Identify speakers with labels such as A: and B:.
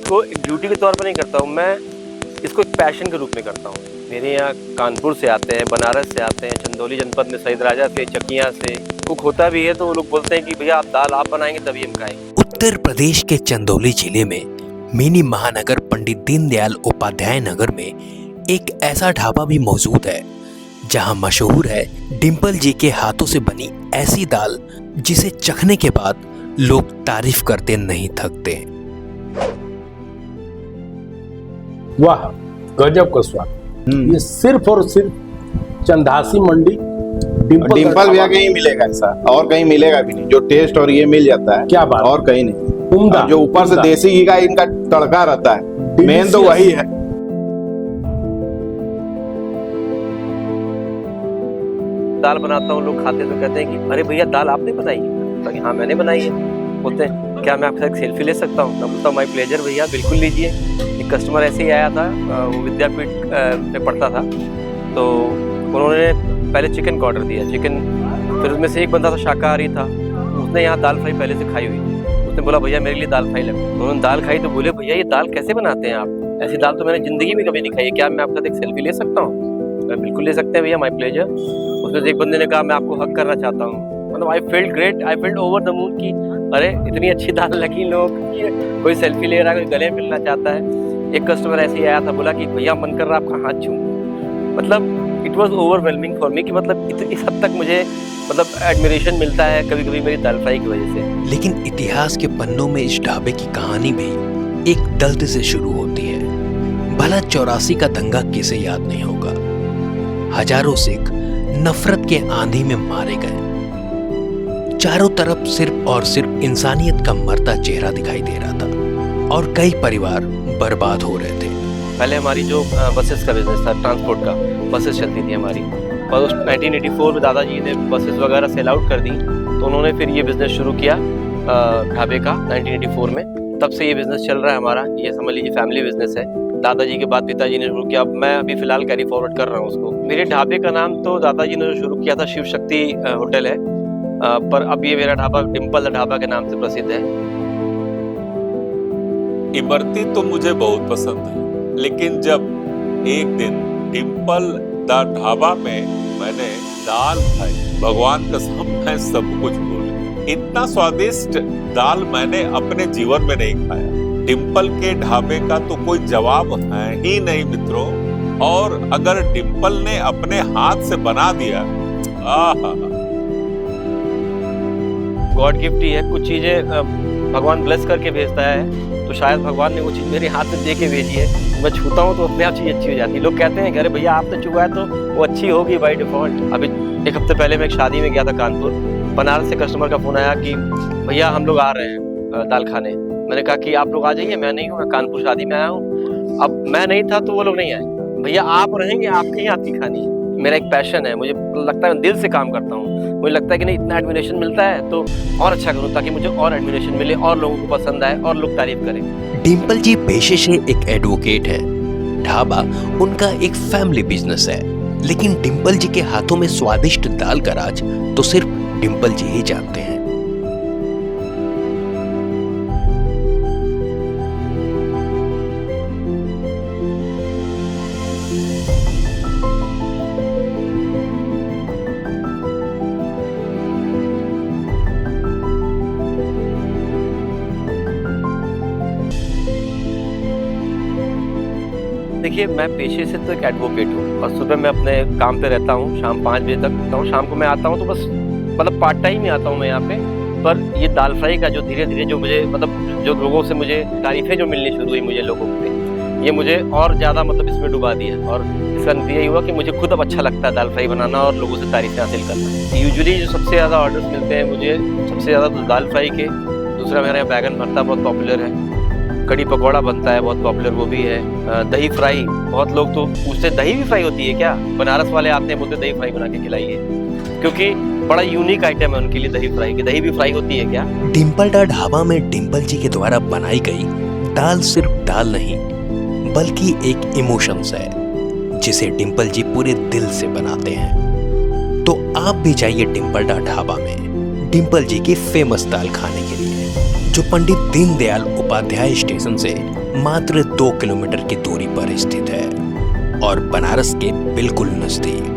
A: इसको एक ड्यूटी के तौर पर नहीं करता हूँ, मैं इसको एक पैशन के रूप में करता हूँ। मेरे यहाँ कानपुर से आते हैं, बनारस से आते हैं, चंदौली जनपद में सईदराजा से, चकियाँ से कुक होता भी है तो वो लोग बोलते हैं कि भैया आप दाल आप बनाएंगे तभी हम खाएंगे।
B: उत्तर प्रदेश के चंदौली जिले में मिनी महानगर पंडित दीनदयाल उपाध्याय नगर में एक ऐसा ढाबा भी मौजूद है जहां मशहूर है डिंपल जी के हाथों से बनी ऐसी दाल जिसे चखने के बाद लोग तारीफ करते नहीं थकते।
C: वाह, गजब का स्वाद। ये सिर्फ और सिर्फ चंदासी मंडी
D: डिंपल भैया कहीं मिलेगा ऐसा, और कहीं मिलेगा भी नहीं। जो टेस्ट और ये मिल जाता है
C: क्या बात,
D: और कहीं नहीं।
C: उम्दा,
D: जो ऊपर से देसी घी का इनका तड़का रहता है, मेन तो वही है।
A: दाल बनाता हूँ, लोग खाते तो कहते हैं कि अरे भैया दाल आपने बनाई है? तो हाँ मैंने बनाई है। बोलते हैं क्या मैं आपके साथ सेल्फी ले सकता हूँ? मैं बोलता हूँ माय प्लेजर भैया, बिल्कुल लीजिए। एक कस्टमर ऐसे ही आया था, वो विद्यापीठ में पढ़ता था, तो उन्होंने पहले चिकन का ऑर्डर दिया, चिकन, फिर उसमें से एक बंदा था शाकाहारी था, उसने यहाँ दाल फ्राई पहले से खाई हुई। उसने बोला भैया मेरे लिए दाल फ्राई लगे, तो उन्होंने दाल खाई तो बोले भैया ये दाल कैसे बनाते हैं आप? ऐसी दाल तो मैंने जिंदगी में कभी नहीं खाई है, क्या मैं आपके साथ एक सेल्फी ले सकता हूँ? मैं बिल्कुल ले सकते हैं भैया, माय प्लेजर। उसमें से एक बंदे ने कहा मैं आपको हक करना चाहता हूँ। मतलब I felt great, I felt over the moon कि अरे इतनी अच्छी दाल लगी, लोग कोई सेल्फी ले रहा है, कोई गले मिलना चाहता है। एक कस्टमर ऐसे ही आया था, बोला कि भैया मन कर रहा आपका हाथ छूं। मतलब it was overwhelming for me कि मतलब इस हद तक मुझे मतलब एडमिरेशन मिलता है कभी कभी मेरी दाल फ्राई की वजह से।
B: लेकिन इतिहास के पन्नों में इस ढाबे की कहानी भी एक दर्द से शुरू होती है। भला 84 का दंगा किसे याद नहीं होगा। हजारों सिख नफरत के आंधी में मारे गए। चारों तरफ सिर्फ और सिर्फ इंसानियत का मरता चेहरा दिखाई दे रहा था और कई परिवार बर्बाद हो रहे थे।
A: पहले हमारी जो बसेस का बिजनेस था, ट्रांसपोर्ट का, बसेस चलती थी हमारी, और उस 1984 में दादाजी ने बसेस वगैरह सेल आउट कर दी, तो उन्होंने फिर ये बिज़नेस शुरू किया ढाबे का 1984 में। तब से ये बिज़नेस चल रहा है हमारा, ये समझ लीजिए फैमिली बिजनेस है। दादाजी के बाद पिताजी ने शुरू किया, अब मैं अभी फिलहाल कैरी फॉरवर्ड कर रहा हूँ उसको। मेरे ढाबे का नाम तो दादाजी ने जो शुरू किया था शिव शक्ति होटल है, पर अब ये मेरा ढाबा डिंपल ढाबा के नाम से प्रसिद्ध है।
E: इमरती तो मुझे बहुत पसंद है, लेकिन जब एक दिन डिंपल द ढाबा में मैंने दाल खाई, भगवान कसम मैं सब कुछ भूल गया। इतना स्वादिष्ट दाल मैंने अपने जीवन में नहीं खाया। डिंपल के ढाबे का तो कोई जवाब है ही नहीं मित्रों। और अगर डिंपल ने अपने हाथ से बना दिया,
A: गॉड गिफ्ट ही है। कुछ चीज़ें भगवान ब्लेस करके भेजता है, तो शायद भगवान ने वो चीज़ मेरे हाथ में दे के भेजी है। मैं छूता हूँ तो अपने आप चीज़ अच्छी हो जाती है। लोग कहते हैं कि अरे भैया आपने छुआ है तो वो अच्छी होगी बाय डिफॉल्ट। अभी एक हफ्ते पहले मैं एक शादी में गया था कानपुर, बनारस से कस्टमर का फ़ोन आया कि भैया हम लोग आ रहे हैं दाल खाने। मैंने कहा कि आप लोग आ जाइए, मैं नहीं हूँ, मैं कानपुर शादी में आया हूँ। अब मैं नहीं था तो वो लोग नहीं आए। भैया आप रहेंगे, आपके ही हाथ की खानी है। मेरा एक पैशन है, मुझे लगता है मैं दिल से काम करता हूँ। मुझे लगता है कि नहीं इतना एडमिरेशन मिलता है तो और अच्छा करूँ, ताकि मुझे और एडमिरेशन मिले और लोगों को पसंद आए और लोग तारीफ करें।
B: डिंपल जी पेशे से एक एडवोकेट है। ढाबा उनका एक फैमिली बिजनेस है, लेकिन डिंपल जी के हाथों में स्वादिष्ट दाल का राज तो सिर्फ डिंपल जी ही जानते हैं।
A: देखिए मैं पेशे से तो एक एडवोकेट हूँ और सुबह मैं अपने काम पे रहता हूँ, शाम 5 बजे तक रहता हूँ। शाम को मैं आता हूँ तो बस मतलब पार्ट टाइम ही आता हूँ मैं यहाँ पे। पर ये दाल फ्राई का जो धीरे धीरे जो मुझे मतलब जो लोगों से मुझे तारीफें जो मिलनी शुरू हुई मुझे लोगों से, ये मुझे और ज़्यादा मतलब इसमें डुबा दिया। और इसका नतीजा ये हुआ कि मुझे खुद अब अच्छा लगता है दाल फ्राई बनाना और लोगों से तारीफें हासिल करना। यूजुअली जो सबसे ज़्यादा ऑर्डर्स मिलते हैं मुझे, सबसे ज़्यादा तो दाल फ्राई के, दूसरा मेरे यहाँ बैगन भरता बहुत पॉपुलर है, कड़ी पकौड़ा बनता है बहुत पॉपुलर, वो भी है, दही फ्राई। बहुत लोग तो पूछते दही भी फ्राई होती है क्या? बनारस वाले आते हैं बोलते दही फ्राई बना के खिलाइए, क्योंकि बड़ा यूनिक आइटम है उनके लिए दही फ्राई की। दही भी फ्राई होती है क्या?
B: डिंपल दा ढाबा में डिंपल जी के द्वारा बनाई गई दाल सिर्फ दाल नहीं बल्कि एक इमोशंस है जिसे डिंपल जी पूरे दिल से बनाते हैं। तो आप भी जाइए डिंपल दा ढाबा में डिंपल जी की फेमस दाल खाने के लिए। जो पंडित दीनदयाल उपाध्याय स्टेशन से मात्र 2 किलोमीटर की दूरी पर स्थित है और बनारस के बिल्कुल नजदीक।